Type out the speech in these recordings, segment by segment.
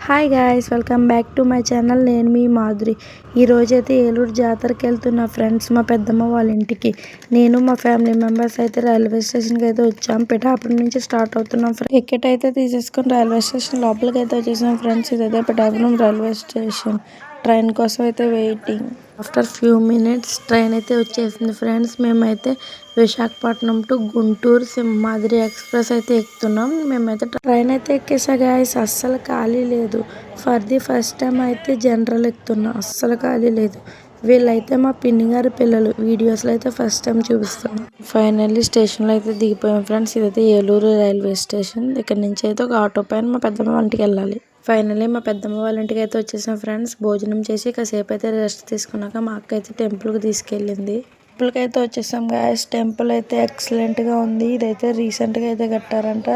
Hi guys, welcome back to my channel. నేను మీ మాధురి. ఈరోజైతే ఏలూరు జాతరకి వెళ్తున్నా ఫ్రెండ్స్, మా పెద్దమ్మ వాళ్ళ ఇంటికి. నేను మా ఫ్యామిలీ మెంబర్స్ అయితే రైల్వే స్టేషన్కి అయితే వచ్చాం. పిఠాపురం నుంచి స్టార్ట్ అవుతున్నాం. టికెట్ అయితే తీసేసుకుని రైల్వే స్టేషన్ లోపలికి అయితే వచ్చేసాం ఫ్రెండ్స్. ఇదైతే పిఠాపురం రైల్వే స్టేషన్. ట్రైన్ కోసం అయితే waiting. After few minutes train అయితే వచ్చేసింది ఫ్రెండ్స్. మేమైతే విశాఖపట్నం టు గుంటూరు సింహాద్రి ఎక్స్ప్రెస్ అయితే ఎక్కుతున్నాం. మేమైతే ట్రైన్ అయితే ఎక్కేసా గాయస్. అస్సలు ఖాళీ లేదు. ఫర్ ది ఫస్ట్ టైం అయితే జనరల్ ఎక్కుతున్నా. అస్సలు ఖాళీ లేదు. వీళ్ళైతే మా పిన్ని గారి పిల్లలు. వీడియోస్లో అయితే ఫస్ట్ టైం చూపిస్తున్నాం. ఫైనల్లీ స్టేషన్లో అయితే దిగిపోయాం ఫ్రెండ్స్. ఇదైతే ఏలూరు రైల్వే స్టేషన్. ఇక్కడ నుంచి అయితే ఒక ఆటో పైన మా పెద్దమ్మ ఇంటికి వెళ్ళాలి. ఫైనల్లీ మా పెద్దమ్మ వాళ్ళ ఇంటికి అయితే వచ్చేసాం ఫ్రెండ్స్. భోజనం చేసి కాసేపు అయితే రెస్ట్ తీసుకున్నాక మా అక్క అయితే టెంపుల్కి తీసుకెళ్ళింది. టెంపుల్కి అయితే వచ్చేసాం గాయస్. టెంపుల్ అయితే ఎక్సలెంట్గా ఉంది. ఇదైతే రీసెంట్గా అయితే కట్టారంట.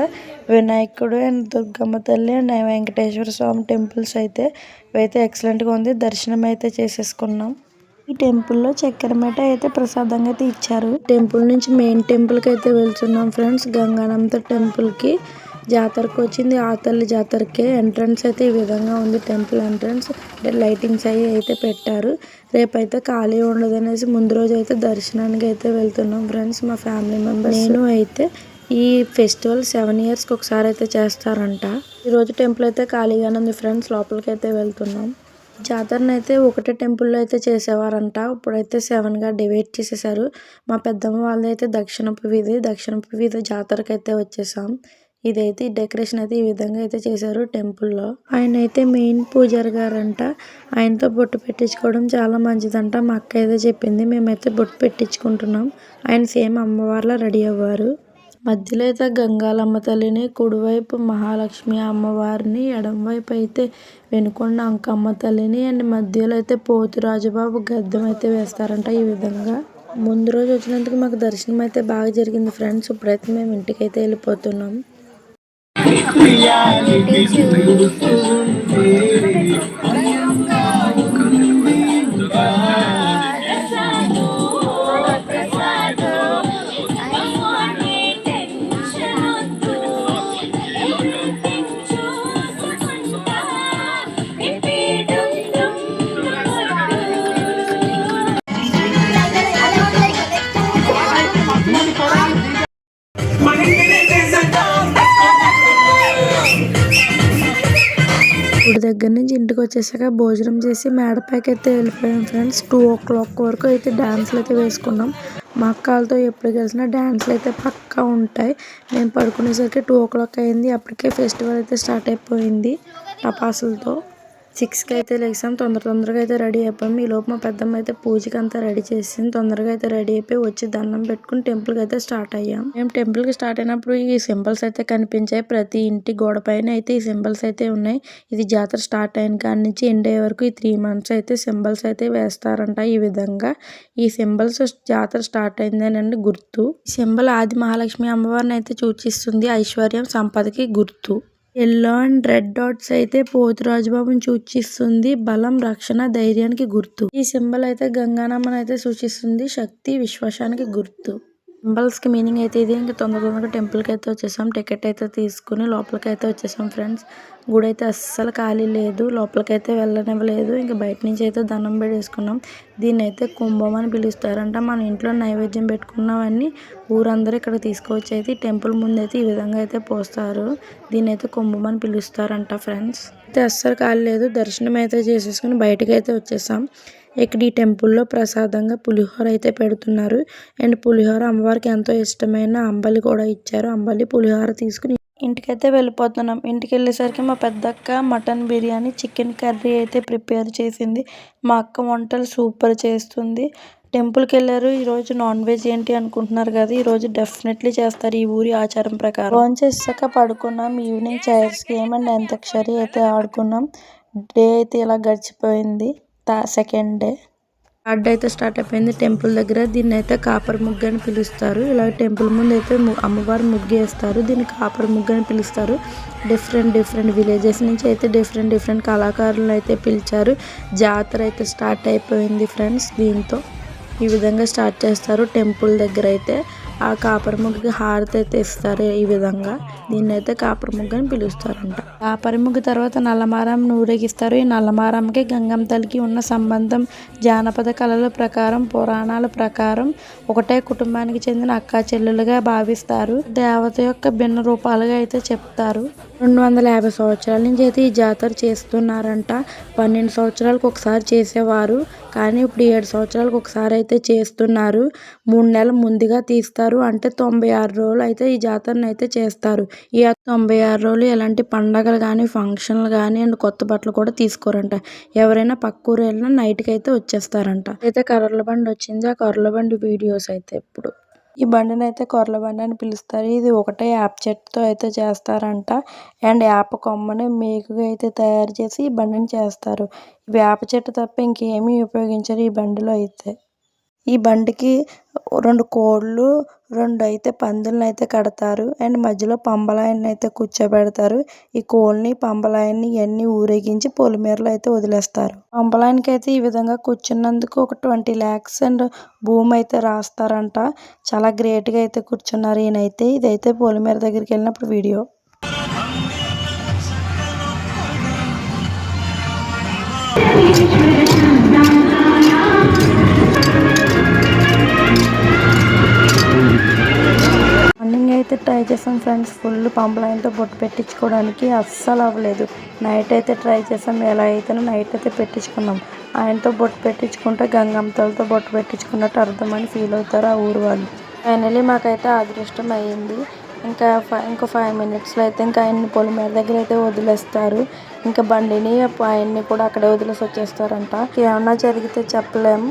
వినాయకుడు అండ్ దుర్గమ్మ తల్లి అండ్ వెంకటేశ్వర స్వామి టెంపుల్స్ అయితే ఇవైతే ఎక్సలెంట్గా ఉంది. దర్శనం అయితే చేసేసుకున్నాం. ఈ టెంపుల్లో చక్కెర మిఠాయి అయితే ప్రసాదంగా అయితే ఇచ్చారు. టెంపుల్ నుంచి మెయిన్ టెంపుల్కి అయితే వెళ్తున్నాం ఫ్రెండ్స్. గంగానంత టెంపుల్కి జాతరకు వచ్చింది. ఆ తల్లి జాతరకే ఎంట్రన్స్ అయితే ఈ విధంగా ఉంది. టెంపుల్ ఎంట్రన్స్ లైటింగ్స్ అవి అయితే పెట్టారు. రేపైతే ఖాళీ ఉండదు అనేసి ముందు రోజు అయితే దర్శనానికి అయితే వెళ్తున్నాం ఫ్రెండ్స్. మా ఫ్యామిలీ మెంబర్స్ నేను అయితే ఈ ఫెస్టివల్ 7 yearsకి ఒకసారి అయితే చేస్తారంట. ఈరోజు టెంపుల్ అయితే ఖాళీగానే ఉంది ఫ్రెండ్స్. లోపలికి అయితే వెళ్తున్నాం. జాతరను అయితే ఒకటే టెంపుల్లో అయితే చేసేవారంట. ఇప్పుడైతే 7గా డివైడ్ చేసేసారు. మా పెద్దమ్మ వాళ్ళైతే దక్షిణపు వీధి జాతరకి అయితే వచ్చేసాం. ఇదైతే డెకరేషన్ అయితే ఈ విధంగా అయితే చేశారు టెంపుల్లో. ఆయన అయితే మెయిన్ పూజారి గారంట. ఆయనతో బొట్టు పెట్టించుకోవడం చాలా మంచిదంట. మా అక్క అయితే చెప్పింది. మేమైతే బొట్టు పెట్టించుకుంటున్నాం. ఆయన సేమ్ అమ్మవారిలా రెడీ అవ్వారు. మధ్యలో అయితే గంగాలమ్మ తల్లిని, కుడివైపు మహాలక్ష్మి అమ్మవారిని, ఎడంవైపు అయితే వెనుకొండ అంకమ్మ తల్లిని అండ్ మధ్యలో అయితే పోతురాజుబాబు గద్దెం అయితే వేస్తారంట. ఈ విధంగా ముందు రోజు వచ్చినందుకు మాకు దర్శనం అయితే బాగా జరిగింది ఫ్రెండ్స్. ఇప్పుడైతే మేము ఇంటికి అయితే వెళ్ళిపోతున్నాం. గుడి దగ్గర నుంచి ఇంటికి వచ్చేసాక భోజనం చేసి మేడపైకి అయితే వెళ్ళిపోయాం ఫ్రెండ్స్. 2 o'clock వరకు అయితే డ్యాన్స్లు అయితే వేసుకున్నాం. మా అక్కలతో ఎప్పుడు కలిసినా డ్యాన్స్లు అయితే పక్కా ఉంటాయి. మేము పడుకునేసరికి 2 o'clock అయింది. అప్పటికే ఫెస్టివల్ అయితే స్టార్ట్ అయిపోయింది టపాసులతో. 6కి అయితే లేసాం. తొందరగా అయితే రెడీ అయిపోయాం. ఈలోపు మా పెద్దమ్మ అయితే పూజకి అంతా రెడీ చేసింది. తొందరగా అయితే రెడీ అయిపోయి వచ్చి దండం పెట్టుకుని టెంపుల్కి అయితే స్టార్ట్ అయ్యాం. మేము టెంపుల్కి స్టార్ట్ అయినప్పుడు ఈ సింబల్స్ అయితే కనిపించాయి. ప్రతి ఇంటి గోడ పైన అయితే ఈ సింబల్స్ అయితే ఉన్నాయి. ఇది జాతర స్టార్ట్ అయిన కాడి నుంచి ఎండ్ అయ్యే వరకు ఈ 3 months అయితే సింబల్స్ అయితే వేస్తారంట. ఈ విధంగా ఈ సింబల్స్ జాతర స్టార్ట్ అయిందేనండి గుర్తు. ఈ సింబల్ ఆది మహాలక్ష్మి అమ్మవారిని అయితే సూచిస్తుంది. ఐశ్వర్యం, సంపదకి గుర్తు. ఎల్లో అండ్ రెడ్ డాట్స్ అయితే పోతురాజుబాబుని సూచిస్తుంది. బలం, రక్షణ, ధైర్యానికి గుర్తు. ఈ సింబల్ అయితే గంగానమ్మని అయితే సూచిస్తుంది. శక్తి, విశ్వాసానికి గుర్తు. సింబల్స్కి మీనింగ్ అయితే ఇది. ఇంకా తొందరగా టెంపుల్కి అయితే వచ్చేసాం. టికెట్ అయితే తీసుకుని లోపలికి అయితే వచ్చేసాం ఫ్రెండ్స్. గుడి అయితే అస్సలు ఖాళీ లేదు. లోపలికి అయితే వెళ్ళనివ్వలేదు. ఇంకా బయట నుంచి అయితే దండం పెట్టేసుకున్నాం. దీన్ని అయితే కుంభం అని పిలుస్తారంట. మన ఇంట్లో నైవేద్యం పెట్టుకున్నవన్నీ ఊరందరూ ఇక్కడ తీసుకొచ్చి అయితే టెంపుల్ ముందు అయితే ఈ విధంగా అయితే పోస్తారు. దీన్ని అయితే కుంభం అని పిలుస్తారంట ఫ్రెండ్స్. అయితే అస్సలు ఖాళీ లేదు. దర్శనం అయితే చేసేసుకుని బయటకు అయితే వచ్చేసాం. ఇక్కడ ఈ టెంపుల్లో ప్రసాదంగా పులిహోర అయితే పెడుతున్నారు. అండ్ పులిహోర అమ్మవారికి ఎంతో ఇష్టమైన అంబలి కూడా ఇచ్చారు. అంబలి పులిహోర తీసుకుని ఇంటికైతే వెళ్ళిపోతున్నాం. ఇంటికి వెళ్ళేసరికి మా పెద్దక్క మటన్ బిర్యానీ, చికెన్ కర్రీ అయితే ప్రిపేర్ చేసింది. మా అక్క వంటలు సూపర్ చేస్తుంది. టెంపుల్కి వెళ్ళారు. ఈరోజు నాన్ వెజ్ ఏంటి అనుకుంటున్నారు కదా, ఈరోజు డెఫినెట్లీ చేస్తారు ఈ ఊరి ఆచారం ప్రకారం. ఫోన్ చేసాక పడుకున్నాం. Evening chairs game and antakshari అయితే ఆడుకున్నాం. డే అయితే ఇలా గడిచిపోయింది. సెకండ్ డే థర్డ్ అయితే స్టార్ట్ అయిపోయింది టెంపుల్ దగ్గర. దీన్ని అయితే కాపర్ ముగ్గు అని పిలుస్తారు. ఇలా టెంపుల్ ముందు అయితే అమ్మవారు ముగ్గు వేస్తారు. దీన్ని కాపర్ ముగ్గు అని పిలుస్తారు. డిఫరెంట్ విలేజెస్ నుంచి అయితే డిఫరెంట్ కళాకారులను అయితే పిలిచారు. జాతర అయితే స్టార్ట్ అయిపోయింది ఫ్రెండ్స్. దీంతో ఈ విధంగా స్టార్ట్ చేస్తారు టెంపుల్ దగ్గర అయితే. ఆ కాపర్ ముగ్గుకి హారతి అయితే ఇస్తారు. ఈ విధంగా దీన్ని అయితే కాపర్ ముగ్గు అని పిలుస్తారంట. కాపర్ ముగ్గు తర్వాత నల్లమారం ఊరేగిస్తారు. ఈ నల్లమారంకి గంగమ్మ తల్లికి ఉన్న సంబంధం జానపద కళల ప్రకారం, పురాణాల ప్రకారం ఒకటే కుటుంబానికి చెందిన అక్కా చెల్లెలుగా భావిస్తారు. దేవత యొక్క భిన్న రూపాలుగా అయితే చెప్తారు. 250 సంవత్సరాల నుంచి అయితే ఈ జాతర చేస్తున్నారంట. 12 సంవత్సరాలకు ఒకసారి చేసేవారు, కానీ ఇప్పుడు 7 సంవత్సరాలకు ఒకసారి అయితే చేస్తున్నారు. 3 నెలలు ముందుగా తీస్తారు. అంటే 96 రోజులు అయితే ఈ జాతరను అయితే చేస్తారు. ఈ 96 రోజులు ఎలాంటి పండగలు కానీ, ఫంక్షన్లు కానీ అండ్ కొత్త బట్టలు కూడా తీసుకోరంట. ఎవరైనా పక్క ఊరు వెళ్ళినా నైట్కి అయితే వచ్చేస్తారంట. అయితే కర్రల బండి వచ్చింది. ఆ కర్రల బండి వీడియోస్ అయితే ఇప్పుడు ఈ బండిని అయితే కొర్రల బండి అని పిలుస్తారు. ఇది ఒకటే వేప చెట్టుతో అయితే చేస్తారంట. అండ్ వేప కొమ్మని మేకుగా అయితే తయారు చేసి ఈ బండిని చేస్తారు. వేప చెట్టు తప్ప ఇంకేమీ ఉపయోగించరు ఈ బండిలో అయితే. ఈ బండికి 2 కోళ్ళు, 2 అయితే పందులను అయితే కడతారు. అండ్ మధ్యలో పంబలాయన్ని అయితే కూర్చోబెడతారు. ఈ కోళ్ళని, పంబలాయన్ని ఇవన్నీ ఊరేగించి పొలిమేరలో అయితే వదిలేస్తారు. పంబలాయనికి అయితే ఈ విధంగా కూర్చున్నందుకు ఒక 20 lakhs అండ్ భూమి అయితే రాస్తారంట. చాలా గ్రేట్గా అయితే కూర్చున్నారు ఈయనైతే. ఇదైతే పొలిమేర దగ్గరికి వెళ్ళినప్పుడు వీడియో. మార్నింగ్ అయితే ట్రై చేసాం ఫ్రెండ్స్. ఫుల్ పంబలాయనతో బొట్టు పెట్టించుకోవడానికి అస్సలు అవ్వలేదు. నైట్ అయితే ట్రై చేసాం. ఎలా అయితేనో నైట్ అయితే పెట్టించుకున్నాం. ఆయనతో బొట్టు పెట్టించుకుంటే గంగమ్మ తల్లితో బొట్టు పెట్టించుకున్నట్టు అర్థమని ఫీల్ అవుతారు ఆ ఊరు వాళ్ళు. ఫైనలీ మాకైతే అదృష్టం అయ్యింది. ఇంకో 5 minutesలో అయితే ఇంకా ఆయన్ని పొలిమేర దగ్గర అయితే వదిలేస్తారు. ఇంకా బండిని ఆయన్ని కూడా అక్కడే వదిలేసి వచ్చేస్తారంట. ఏమన్నా జరిగితే చెప్పలేం.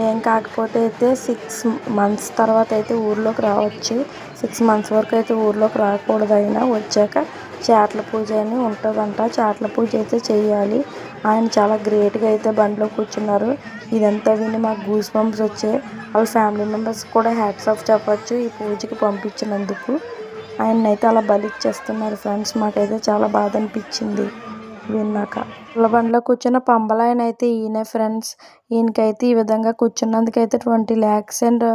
ఏం కాకపోతే అయితే 6 months తర్వాత అయితే ఊర్లోకి రావచ్చు. 6 months వరకు అయితే ఊర్లోకి రాకూడదు. అయినా వచ్చాక చేట్ల పూజ అని ఉంటుందంట. చేట్ల పూజ అయితే చేయాలి. ఆయన చాలా గ్రేట్గా అయితే బండిలో కూర్చున్నారు. ఇదంతా విని మాకు గూస్ బంప్స్ వచ్చాయి. వాళ్ళ ఫ్యామిలీ మెంబర్స్ కూడా హ్యాట్స్ ఆఫ్ చెప్పచ్చు ఈ పూజకి పంపించినందుకు. ఆయన్నైతే అలా బలిచ్చేస్తున్నారు ఫ్రెండ్స్. మాకైతే చాలా బాధ అనిపించింది విన్నాక. బండిలో కూర్చున్న పంబలాయన అయితే ఈయనే ఫ్రెండ్స్. ఈయనకైతే ఈ విధంగా కూర్చున్నందుకైతే 20 lakhs అండ్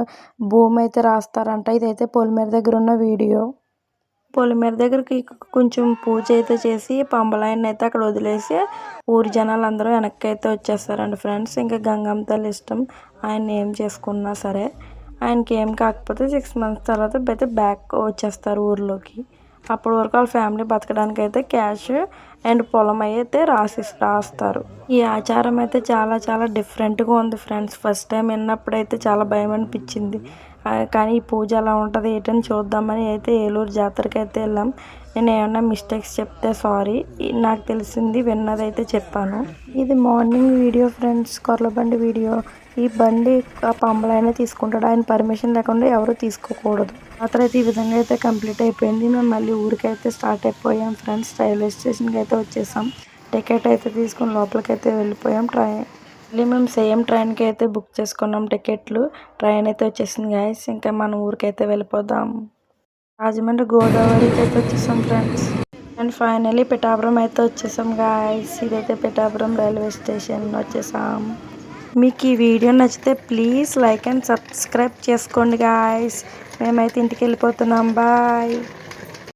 భూమి అయితే రాస్తారంట. ఇదైతే పొలిమేర దగ్గర ఉన్న వీడియో. పొలిమేర దగ్గరికి కొంచెం పూజ అయితే చేసి పంబలాయన్ని అయితే అక్కడ వదిలేసి ఊరి జనాలు అందరూ వెనక్కి అయితే వచ్చేస్తారండి ఫ్రెండ్స్. ఇంకా గంగమ్మ తల్లి ఇష్టం, ఆయన ఏం చేసుకున్నా సరే. ఆయనకి ఏం కాకపోతే 6 months తర్వాత అయితే బ్యాక్ వచ్చేస్తారు ఊర్లోకి. అప్పటి వరకు వాళ్ళ ఫ్యామిలీ బతకడానికి అయితే క్యాష్ అండ్ పొలం అయితే రాస్తారు. ఈ ఆచారం అయితే చాలా చాలా డిఫరెంట్గా ఉంది ఫ్రెండ్స్. ఫస్ట్ టైం విన్నప్పుడైతే చాలా భయం అనిపించింది. కానీ ఈ పూజ ఎలా ఉంటుంది ఏంటని చూద్దామని అయితే ఏలూరు జాతరకి అయితే వెళ్ళాం. నేను ఏమన్నా మిస్టేక్స్ చెప్తే సారీ. నాకు తెలిసింది విన్నదైతే చెప్పాను. ఇది మార్నింగ్ వీడియో ఫ్రెండ్స్, కొర్ల బండి వీడియో. ఈ బండి ఆ పంబలైనా తీసుకుంటాడు. ఆయన పర్మిషన్ లేకుండా ఎవరు తీసుకోకూడదు. జాతర అయితే ఈ విధంగా అయితే కంప్లీట్ అయిపోయింది. మేము మళ్ళీ ఊరికైతే స్టార్ట్ అయిపోయాం ఫ్రెండ్స్. రైల్వే స్టేషన్కి అయితే వచ్చేసాం. టికెట్ అయితే తీసుకుని లోపలికి అయితే వెళ్ళిపోయాం. మళ్ళీ మేము సేమ్ ట్రైన్కి అయితే బుక్ చేసుకున్నాం టికెట్లు. ట్రైన్ అయితే వచ్చేసింది గాయస్. ఇంకా మన ఊరికైతే వెళ్ళిపోదాం. రాజమండ్రి గోదావరికి అయితే వచ్చేసాం ఫ్రెండ్స్. అండ్ ఫైనలీ పిఠాపురం అయితే వచ్చేసాం గాయస్. ఇదైతే పిఠాపురం రైల్వే స్టేషన్ వచ్చేసాం. మీకు ఈ వీడియో నచ్చితే ప్లీజ్ లైక్ అండ్ సబ్స్క్రైబ్ చేసుకోండి గాయస్. మేమైతే ఇంటికి వెళ్ళిపోతున్నాం. బాయ్.